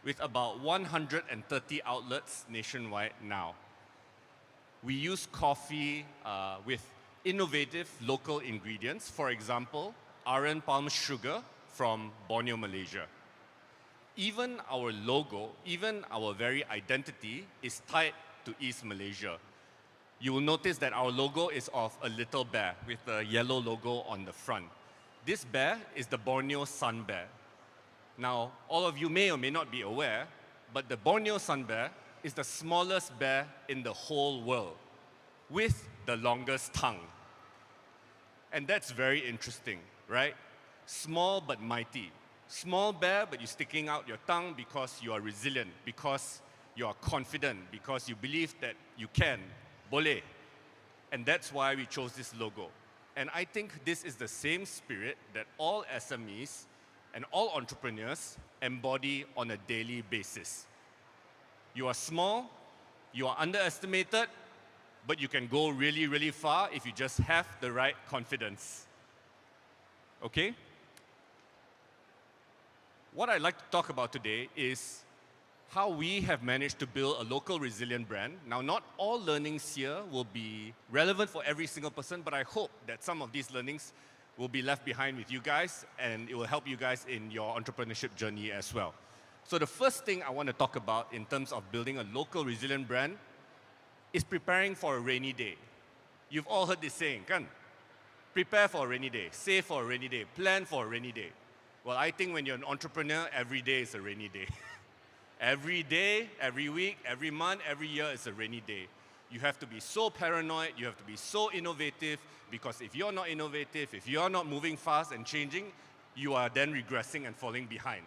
with about 130 outlets nationwide now. We use coffee with innovative local ingredients. For example, Aren palm sugar from Borneo, Malaysia. Even our logo, even our very identity is tied to East Malaysia. You will notice that our logo is of a little bear with the yellow logo on the front. This bear is the Borneo sun bear. Now, all of you may or may not be aware, but the Borneo sun bear is the smallest bear in the whole world with the longest tongue. And that's very interesting, right? Small but mighty. Small bear, but you're sticking out your tongue because you are resilient, because you are confident, because you believe that you can, boleh. And that's why we chose this logo. And I think this is the same spirit that all SMEs and all entrepreneurs embody on a daily basis. You are small, you are underestimated, but you can go really, really far if you just have the right confidence. Okay? What I'd like to talk about today is how we have managed to build a local resilient brand. Now, not all learnings here will be relevant for every single person, but I hope that some of these learnings will be left behind with you guys, and it will help you guys in your entrepreneurship journey as well. So the first thing I want to talk about in terms of building a local resilient brand is preparing for a rainy day. You've all heard this saying, kan? Prepare for a rainy day, save for a rainy day, plan for a rainy day. Well, I think when you're an entrepreneur, every day is a rainy day. Every day, every week, every month, every year is a rainy day. You have to be so paranoid, you have to be so innovative, because if you're not innovative, if you're not moving fast and changing, you are then regressing and falling behind.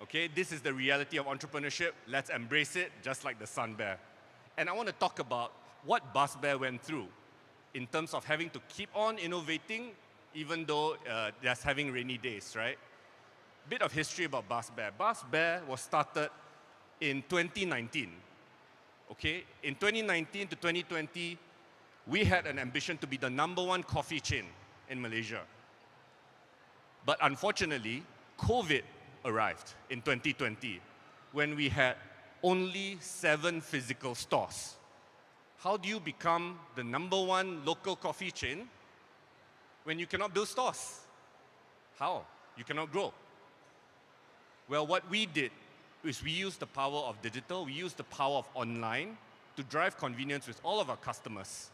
Okay, this is the reality of entrepreneurship. Let's embrace it, just like the sun bear. And I want to talk about what Baskbear went through in terms of having to keep on innovating, even though there's having rainy days, right? Bit of history about Baskbear. Baskbear was started in 2019. Okay, in 2019 to 2020, we had an ambition to be the #1 coffee chain in Malaysia. But unfortunately, COVID arrived in 2020 when we had only 7 physical stores. How do you become the #1 local coffee chain when you cannot build stores? How? You cannot grow. Well, what we did is we used the power of digital, we used the power of online to drive convenience with all of our customers,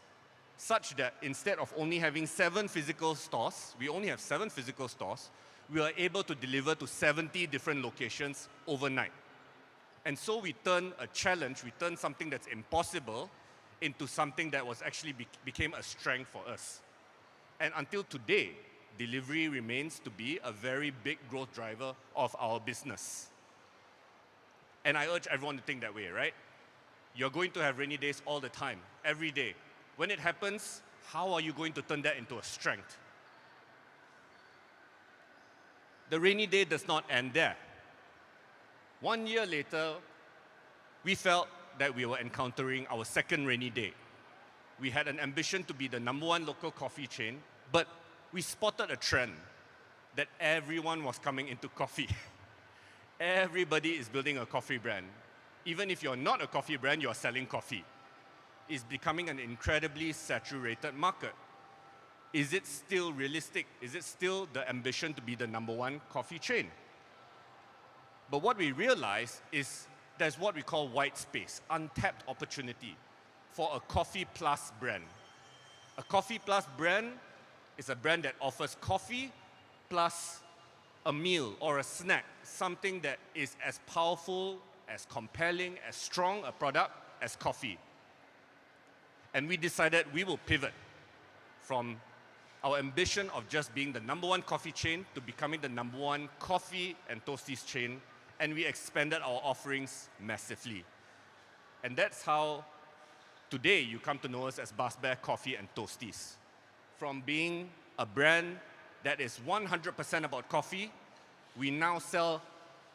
such that instead of only having 7 physical stores, we only have 7 physical stores, we are able to deliver to 70 different locations overnight. And so we turned a challenge, we turned something that's impossible into something that was actually became a strength for us. And until today, delivery remains to be a very big growth driver of our business. And I urge everyone to think that way, right? You're going to have rainy days all the time, every day. When it happens, how are you going to turn that into a strength? The rainy day does not end there. 1 year later, we felt that we were encountering our second rainy day. We had an ambition to be the #1 local coffee chain, but we spotted a trend that everyone was coming into coffee. Everybody is building a coffee brand. Even if you're not a coffee brand, you're selling coffee. It's becoming an incredibly saturated market. Is it still realistic? Is it still the ambition to be the #1 coffee chain? But what we realized is there's what we call white space, untapped opportunity for a coffee plus brand. A coffee plus brand is a brand that offers coffee plus a meal or a snack, something that is as powerful, as compelling, as strong a product as coffee. And we decided we will pivot from our ambition of just being the #1 coffee chain to becoming the #1 coffee and toasties chain, and we expanded our offerings massively. And that's how today you come to know us as Baskbear Coffee and Toasties. From being a brand that is 100% about coffee, we now sell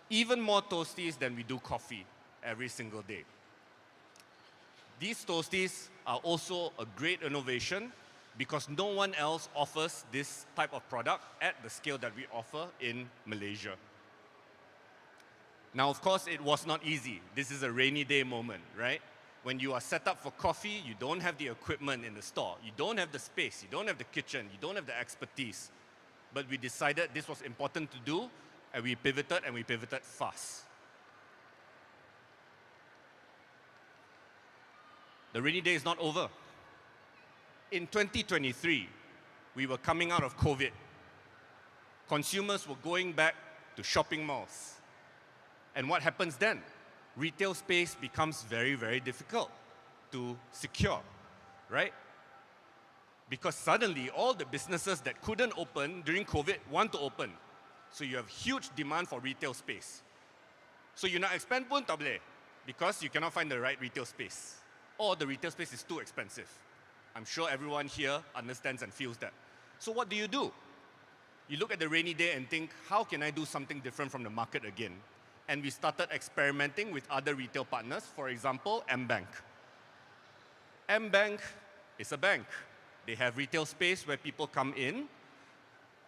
even more toasties than we do coffee every single day. These toasties are also a great innovation because no one else offers this type of product at the scale that we offer in Malaysia. Now, of course, it was not easy. This is a rainy day moment, right? When you are set up for coffee, you don't have the equipment in the store. You don't have the space. You don't have the kitchen. You don't have the expertise. But we decided this was important to do, and we pivoted fast. The rainy day is not over. In 2023, we were coming out of COVID. Consumers were going back to shopping malls. And what happens then? Retail space becomes very, very difficult to secure, right? Because suddenly all the businesses that couldn't open during COVID want to open. So you have huge demand for retail space. So you nak expand pun tak boleh because you cannot find the right retail space. Or the retail space is too expensive. I'm sure everyone here understands and feels that. So what do? You look at the rainy day and think, how can I do something different from the market again? And we started experimenting with other retail partners, for example, M-Bank. M-Bank is a bank. They have retail space where people come in,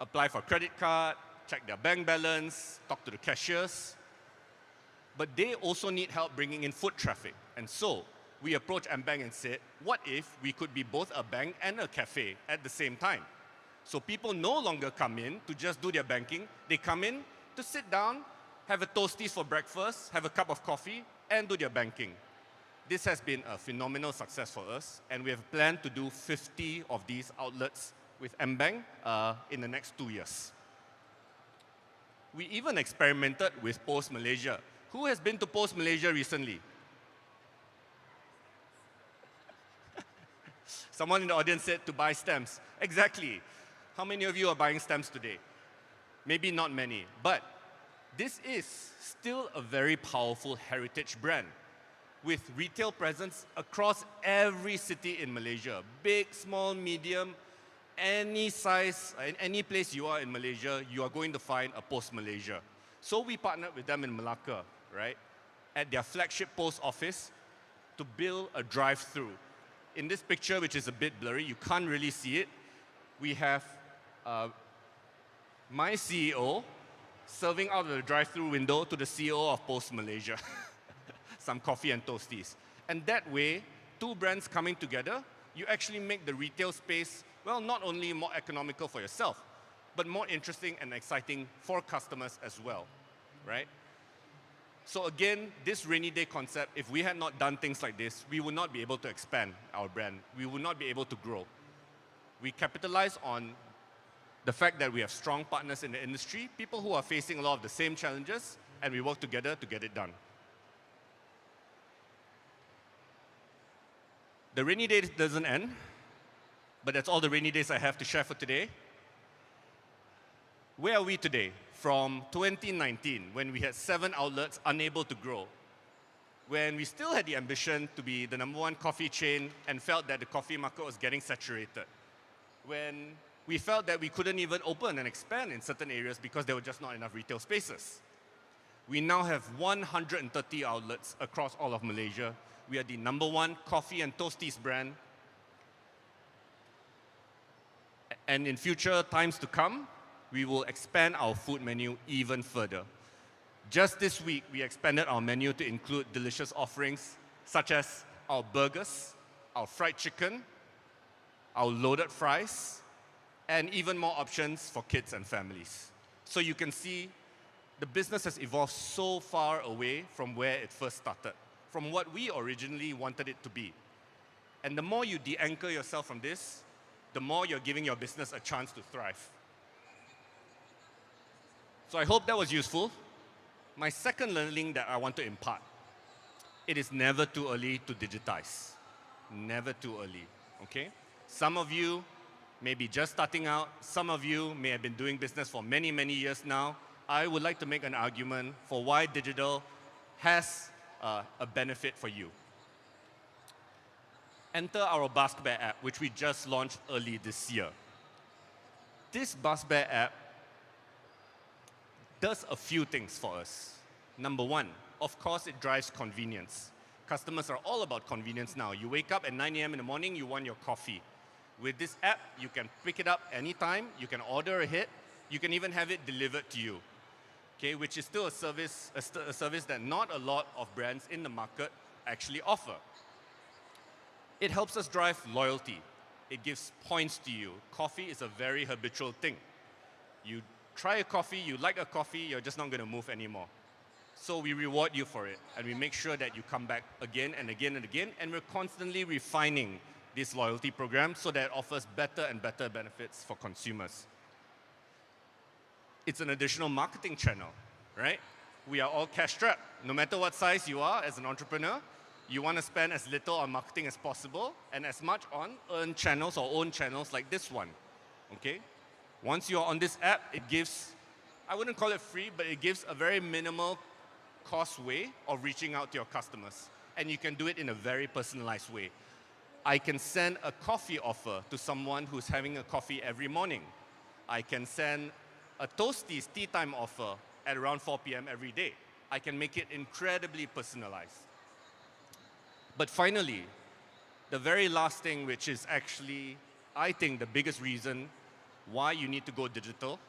apply for credit card, check their bank balance, talk to the cashiers. But they also need help bringing in foot traffic. And so we approached M-Bank and said, what if we could be both a bank and a cafe at the same time? So people no longer come in to just do their banking. They come in to sit down, have a toasties for breakfast, have a cup of coffee, and do their banking. This has been a phenomenal success for us, and we have planned to do 50 of these outlets with M-Bank in the next 2 years. We even experimented with Post Malaysia. Who has been to Post Malaysia recently? Someone in the audience said to buy stamps. Exactly. How many of you are buying stamps today? Maybe not many, but this is still a very powerful heritage brand with retail presence across every city in Malaysia. Big, small, medium, any size, in any place you are in Malaysia, you are going to find a Post Malaysia. So we partnered with them in Malacca, right, at their flagship post office to build a drive-through. In this picture, which is a bit blurry, you can't really see it, we have my CEO serving out of the drive-through window to the CEO of Post Malaysia. Some coffee and toasties. And that way, two brands coming together, you actually make the retail space, well, not only more economical for yourself, but more interesting and exciting for customers as well, right? So again, this rainy day concept, if we had not done things like this, we would not be able to expand our brand. We would not be able to grow. We capitalize on the fact that we have strong partners in the industry, people who are facing a lot of the same challenges, and we work together to get it done. The rainy day doesn't end, but that's all the rainy days I have to share for today. Where are we today? From 2019, when we had 7 outlets unable to grow, when we still had the ambition to be the #1 coffee chain and felt that the coffee market was getting saturated, when we felt that we couldn't even open and expand in certain areas because there were just not enough retail spaces. We now have 130 outlets across all of Malaysia. We are the #1 coffee and toasties brand. And in future times to come, we will expand our food menu even further. Just this week, we expanded our menu to include delicious offerings such as our burgers, our fried chicken, our loaded fries, and even more options for kids and families. So you can see the business has evolved so far away from where it first started, from what we originally wanted it to be. And the more you de-anchor yourself from this, the more you're giving your business a chance to thrive. So I hope that was useful. My second learning that I want to impart, it is never too early to digitize. Never too early, okay? Some of you may be just starting out. Some of you may have been doing business for many, many years now. I would like to make an argument for why digital has a benefit for you. Enter our Baskbear app, which we just launched early this year. This Baskbear app does a few things for us. #1, of course, it drives convenience. Customers are all about convenience now. You wake up at 9 a.m. in the morning, you want your coffee. With this app, you can pick it up anytime, you can order ahead, you can even have it delivered to you. okay, which is still a service that not a lot of brands in the market actually offer. It helps us drive loyalty. It gives points to you. Coffee is a very habitual thing. You try a coffee, you like a coffee, you're just not going to move anymore. So we reward you for it, and we make sure that you come back again and again and again, and we're constantly refining this loyalty program so that it offers better and better benefits for consumers. It's an additional marketing channel, right? We are all cash-strapped. No matter what size you are as an entrepreneur, you want to spend as little on marketing as possible and as much on earned channels or own channels like this one, okay? Once you're on this app, it gives, I wouldn't call it free, but it gives a very minimal cost way of reaching out to your customers. And you can do it in a very personalized way. I can send a coffee offer to someone who's having a coffee every morning. I can send a Toasties tea time offer at around 4 p.m. every day. I can make it incredibly personalized. But finally, the very last thing, which is actually, I think, the biggest reason why you need to go digital,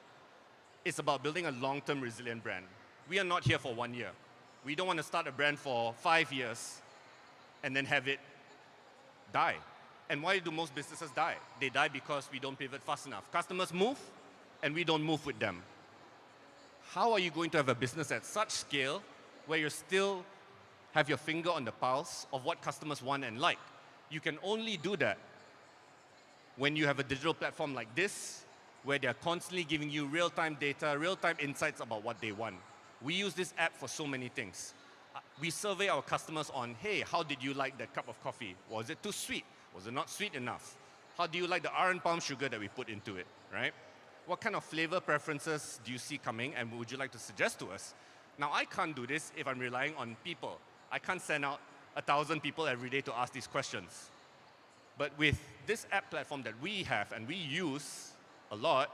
is about building a long-term resilient brand. We are not here for 1 year. We don't want to start a brand for 5 years and then have it die. And why do most businesses die? They die because we don't pivot fast enough. Customers move, and we don't move with them. How are you going to have a business at such scale where you still have your finger on the pulse of what customers want and like? You can only do that when you have a digital platform like this, where they're constantly giving you real-time data, real-time insights about what they want. We use this app for so many things. We survey our customers on, hey, how did you like that cup of coffee? Was it too sweet? Was it not sweet enough? How do you like the Aren palm sugar that we put into it, right? What kind of flavor preferences do you see coming, and would you like to suggest to us? Now, I can't do this if I'm relying on people. I can't send out 1,000 people every day to ask these questions. But with this app platform that we have and we use a lot,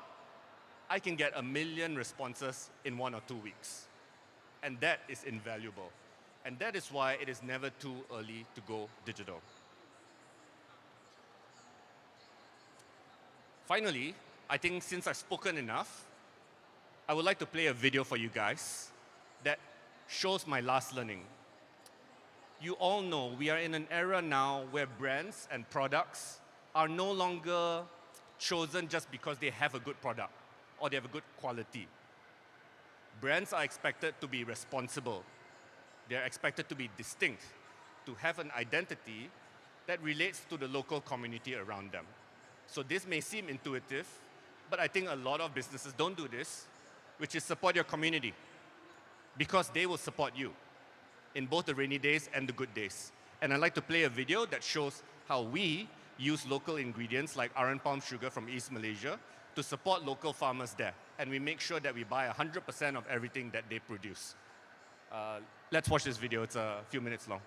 I can get 1 million responses in 1 or 2 weeks. And that is invaluable. And that is why it is never too early to go digital. Finally, I think since I've spoken enough, I would like to play a video for you guys that shows my last learning. You all know we are in an era now where brands and products are no longer chosen just because they have a good product or they have a good quality. Brands are expected to be responsible. They're expected to be distinct, to have an identity that relates to the local community around them. So this may seem intuitive, but I think a lot of businesses don't do this, which is support your community, because they will support you in both the rainy days and the good days. And I'd like to play a video that shows how we use local ingredients like Aren palm sugar from East Malaysia to support local farmers there. And we make sure that we buy 100% of everything that they produce. Let's watch this video. It's a few minutes long.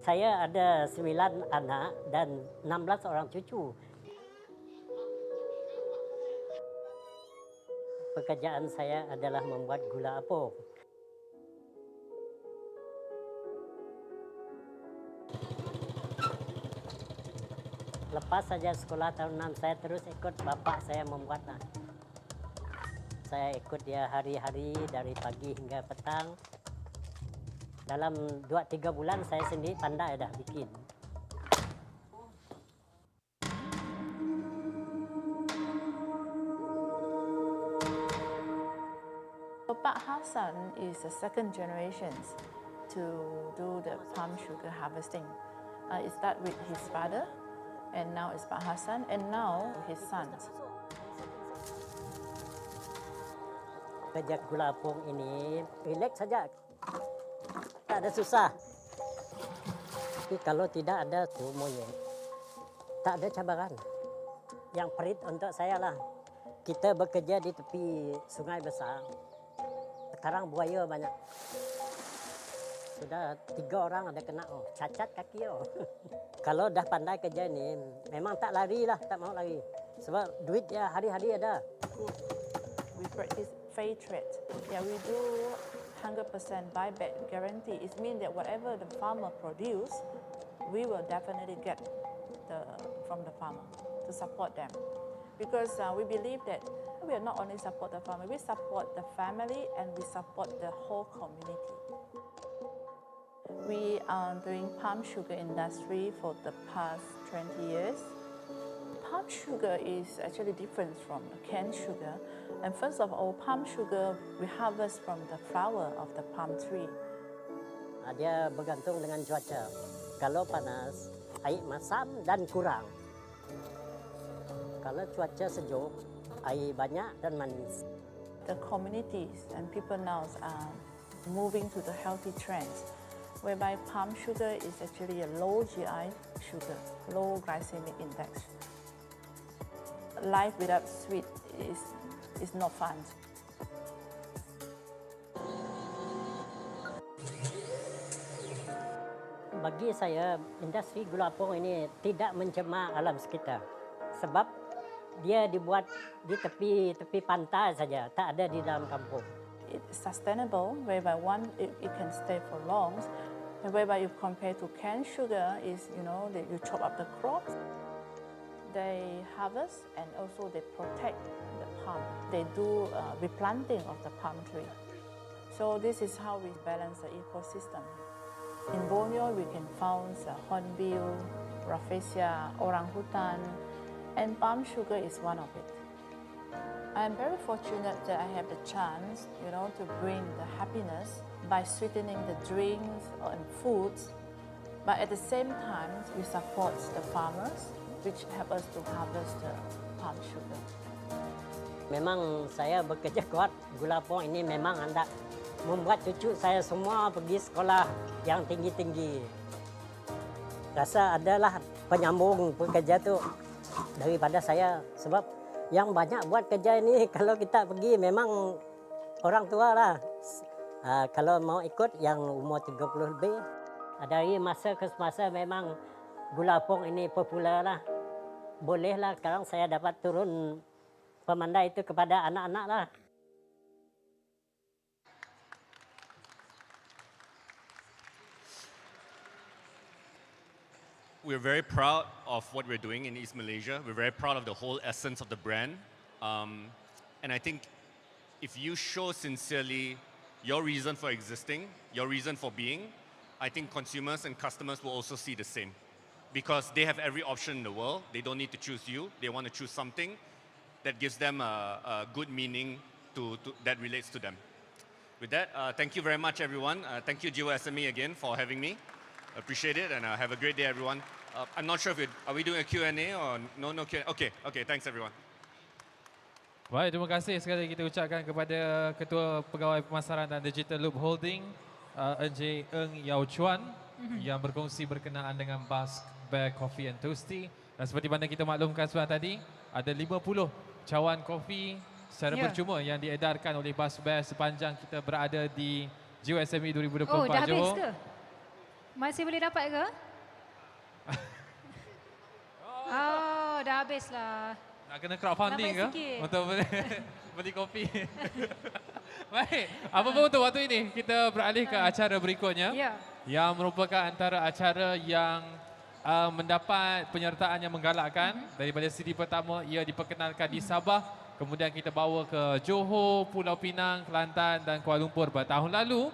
Saya ada 9 anak dan 16 orang cucu. Pekerjaan saya adalah membuat gula apung. Lepas saja sekolah tahun 6, saya terus ikut bapak saya membuatnya. Saya ikut dia hari-hari dari pagi hingga petang. Dalam 2-3 bulan saya sendiri pandai dah bikin. Pak Hassan is the second generation to do the palm sugar harvesting. It started with his father, and now it's Pak Hassan, and now his sons. Kerja gula apung ini relax saja. Tak ada susah. Tapi kalau tidak ada semuanya, tak ada cabaran. Yang perit untuk saya lah. Kita bekerja di tepi sungai besar. Sekarang buaya banyak. sudah 3 orang ada kena cacat kaki Kalau dah pandai kerja ni, memang tak lari lah, tak mau lari. Sebab duit ya hari-hari ada. We practice fair trade. Yeah, we do 100% buyback guarantee. It means that whatever the farmer produce, we will definitely get from the farmer to support them. Because we believe that we are not only support the farmer, we support the family and we support the whole community. We are doing palm sugar industry for the past 20 years. Palm sugar is actually different from canned sugar. And first of all, palm sugar we harvest from the flower of the palm tree. Dia bergantung dengan cuaca. Kalau panas, air masam dan kurang. Kalau cuaca sejuk, air banyak dan manis. The communities and people now are moving to the healthy trends, whereby palm sugar is actually a low GI sugar, low glycemic index. Life without sweet is not fun. Bagi saya, industri gula apung ini tidak mencemar alam sekitar. Sebab dia dibuat di tepi pantai saja, tak ada di dalam kampung. It's sustainable, whereby it can stay for long, and whereby you compare to canned sugar is, that you chop up the crops, they harvest and also they protect the palm. They do replanting of the palm tree. So this is how we balance the ecosystem. In Borneo, we can find hornbill, rafflesia, orangutan, and palm sugar is one of it. I'm very fortunate that I have the chance, to bring the happiness by sweetening the drinks and foods. But at the same time, we support the farmers, which help us to harvest the palm sugar. Memang saya bekerja kuat. Gula apung ini memang hendak membuat cucu saya semua pergi sekolah yang tinggi-tinggi. Rasa adalah penyambung pekerja tu daripada saya. Sebab yang banyak buat kerja ini kalau kita pergi memang orang tua lah. Kalau mau ikut yang umur 30 lebih. Dari masa ke masa memang gula apung ini popular lah. Bolehlah sekarang saya dapat turun pemandai itu kepada anak-anak lah. We're very proud of what we're doing in East Malaysia. We're very proud of the whole essence of the brand. And I think if you show sincerely your reason for existing, your reason for being, I think consumers and customers will also see the same. Because they have every option in the world. They don't need to choose you. They want to choose something that gives them a good meaning that relates to them. With that, thank you very much, everyone. Thank you, Jiwa SME, again, for having me. Appreciate it, and have a great day, everyone. I'm not sure if are we doing a Q&A or no Q&A? Okay, thanks, everyone. Baik, terima kasih sekali kita ucapkan kepada Ketua Pegawai Pemasaran dan Digital Loob Holding, Encik Yau Chuan, yang berkongsi berkenaan dengan Baskbear Coffee and Toasty. Dan seperti mana kita maklumkan sebentar tadi, ada 50 cawan kopi secara percuma yang diedarkan oleh Baskbear sepanjang kita berada di GSME 2024 Johor. Oh, dah habis ke? Masih boleh dapat ke? Oh, dah habis lah. Nak kena crowdfunding ke? Untuk beli kopi. Baik, apapun untuk waktu ini, kita beralih ke acara berikutnya. Yang merupakan antara acara yang mendapat penyertaan yang menggalakkan. Daripada siri pertama, ia diperkenalkan di Sabah. Kemudian kita bawa ke Johor, Pulau Pinang, Kelantan dan Kuala Lumpur pada tahun lalu.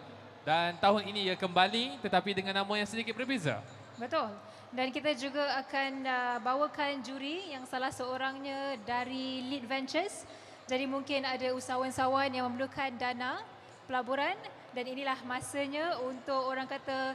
Dan tahun ini ia kembali tetapi dengan nama yang sedikit berbeza. Betul. Dan kita juga akan bawakan juri yang salah seorangnya dari Lead Ventures. Jadi mungkin ada usahawan-usahawan yang memerlukan dana pelaburan dan inilah masanya untuk orang kata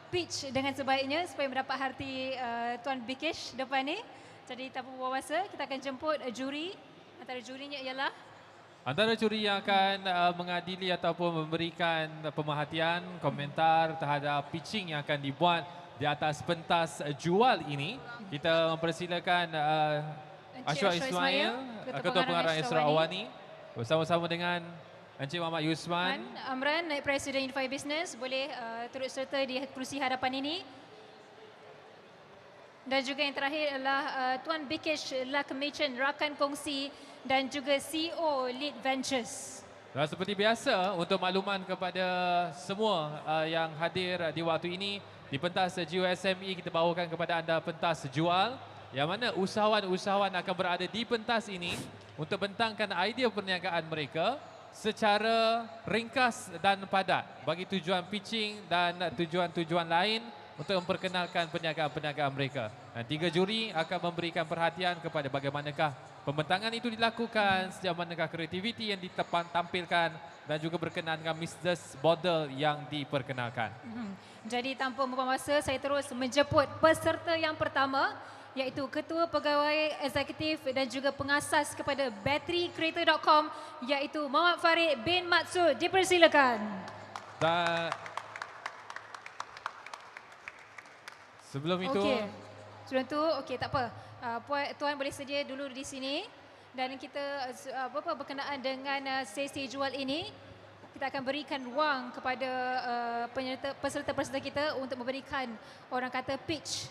pitch dengan sebaiknya supaya mendapat hati Tuan Bikesh depan ni. Jadi tanpa buang masa, kita akan jemput juri. Antara jurinya ialah antara juri yang akan mengadili ataupun memberikan pemerhatian, komentar terhadap pitching yang akan dibuat di atas pentas jual ini. Kita mempersilakan Ashwa Ismail, Ketua Pengarah Esra Awani bersama-sama dengan Encik Muhammad Yusman. Amran, Naib Presiden Unify Business, boleh turut serta di kerusi hadapan ini. Dan juga yang terakhir adalah Tuan Bikesh Lakmechan, rakan kongsi dan juga CEO Lead Ventures. Dan seperti biasa, untuk makluman kepada semua yang hadir di waktu ini, di pentas GUSME kita bawakan kepada anda pentas jual, yang mana usahawan-usahawan akan berada di pentas ini untuk bentangkan idea perniagaan mereka secara ringkas dan padat bagi tujuan pitching dan tujuan-tujuan lain untuk memperkenalkan perniagaan-perniagaan mereka. Dan 3 juri akan memberikan perhatian kepada bagaimanakah pembentangan itu dilakukan, sejauh manakah kreativiti yang ditampilkan dan juga berkenaan dengan business model yang diperkenalkan. Jadi tanpa membuang masa, saya terus menjemput peserta yang pertama, iaitu Ketua Pegawai Eksekutif dan juga pengasas kepada batterycreator.com, iaitu Muhammad Farid bin Matsud. Dipersilakan. Dan sebelum itu, sebelum itu, tak apa. Tuan boleh sedia dulu di sini dan kita berkenaan dengan sesi jual ini, kita akan berikan wang kepada peserta-peserta kita untuk memberikan orang kata pitch.